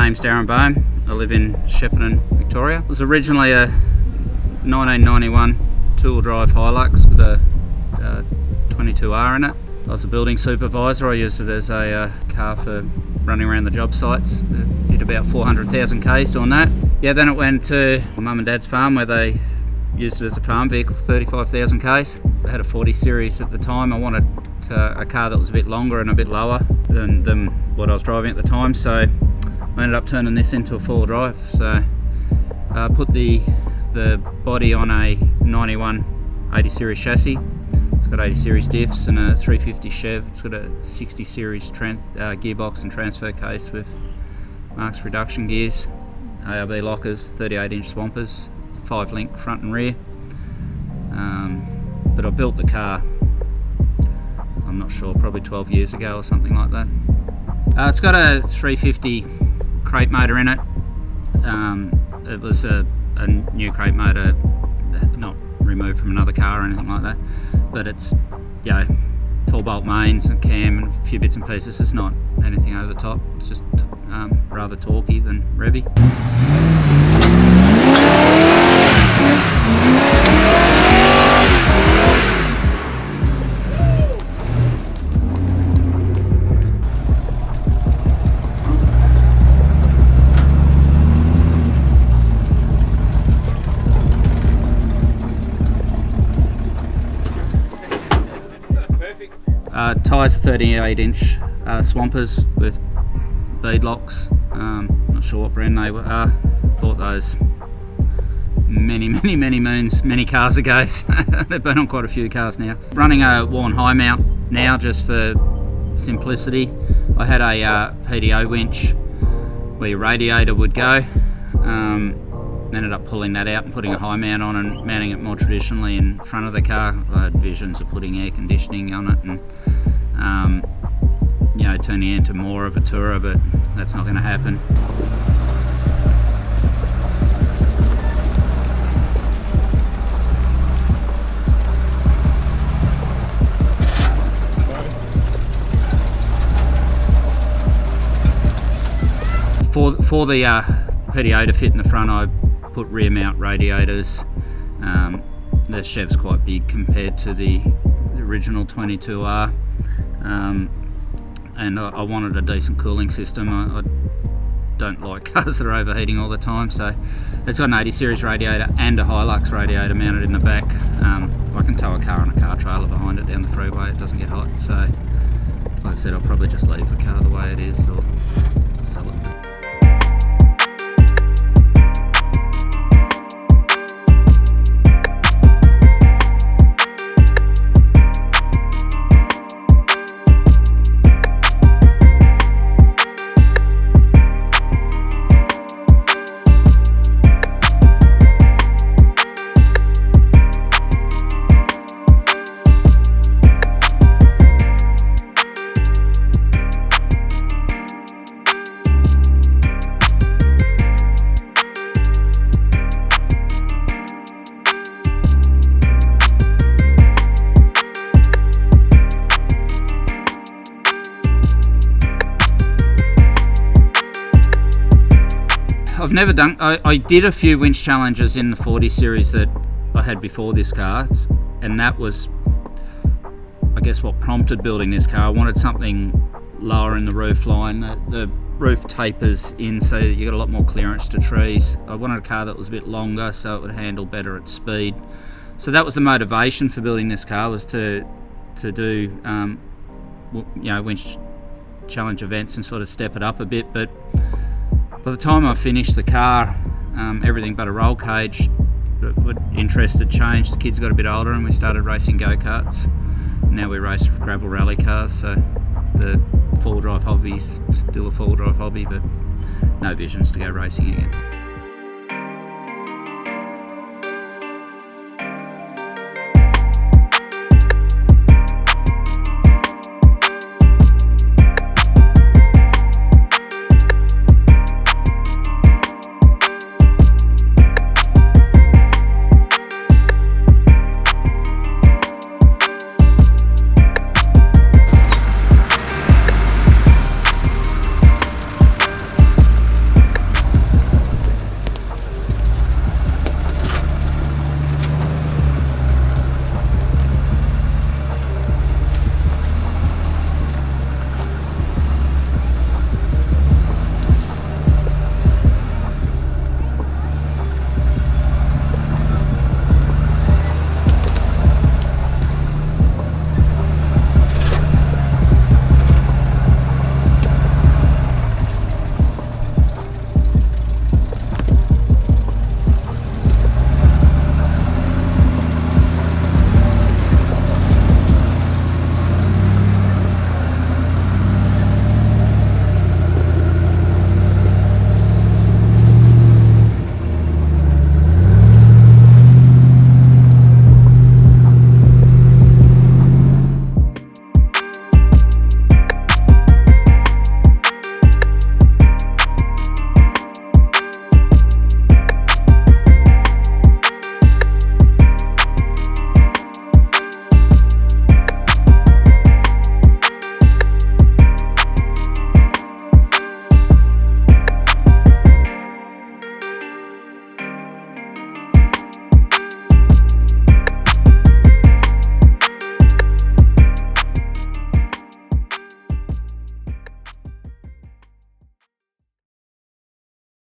name's Darren Bohm. I live in Shepparton, Victoria. It was originally a 1991 two-wheel drive Hilux with a 22R in it. I was a building supervisor. I used it as a car for running around the job sites. Did about 400,000 Ks doing that. Yeah, then it went to my mum and dad's farm where they used it as a farm vehicle for 35,000 Ks. I had a 40 series at the time. I wanted a car that was a bit longer and a bit lower than what I was driving at the time, so I ended up turning this into a four-wheel drive. So I put the body on a 91 80 series chassis. It's got 80 series diffs and a 350 Chev. It's got a 60 series gearbox and transfer case with Marks reduction gears, ARB lockers, 38-inch swampers, 5-link front and rear. But I built the car, I'm not sure, probably 12 years ago or something like that. It's got a 350 crate motor in it. It was a new crate motor, not removed from another car or anything like that, but it's, you know, full bolt mains and cam and a few bits and pieces. It's not anything over the top. It's just rather torquey than revvy. Tyres are 38-inch swampers with bead locks. Not sure what brand they are. Bought those many moons, many cars ago. So they've been on quite a few cars now. Running a worn high mount now just for simplicity. I had a PDO winch where your radiator would go. Ended up pulling that out and putting a high mount on and mounting it more traditionally in front of the car. I had visions of putting air conditioning on it and you know, turning it into more of a tourer, but that's not going to happen. For the PDO to fit in the front, I put rear mount radiators. The Chev's quite big compared to the original 22R, and I wanted a decent cooling system. I don't like cars that are overheating all the time, so it's got an 80 series radiator and a Hilux radiator mounted in the back. I can tow a car on a car trailer behind it down the freeway. It doesn't get hot, so like I said, I'll probably just leave the car the way it is or sell it. I've never done, I did a few winch challenges in the 40 series that I had before this car, and that was, I guess, what prompted building this car. I wanted something lower in the roof line. The roof tapers in, so you got a lot more clearance to trees. I wanted a car that was a bit longer so it would handle better at speed. So that was the motivation for building this car, was to do you know, winch challenge events and sort of step it up a bit. But by the time I finished the car, everything but a roll cage, interest had changed. The kids got a bit older and we started racing go-karts. Now we race gravel rally cars, so the four-wheel drive hobby is still a four-wheel drive hobby, but no visions to go racing again.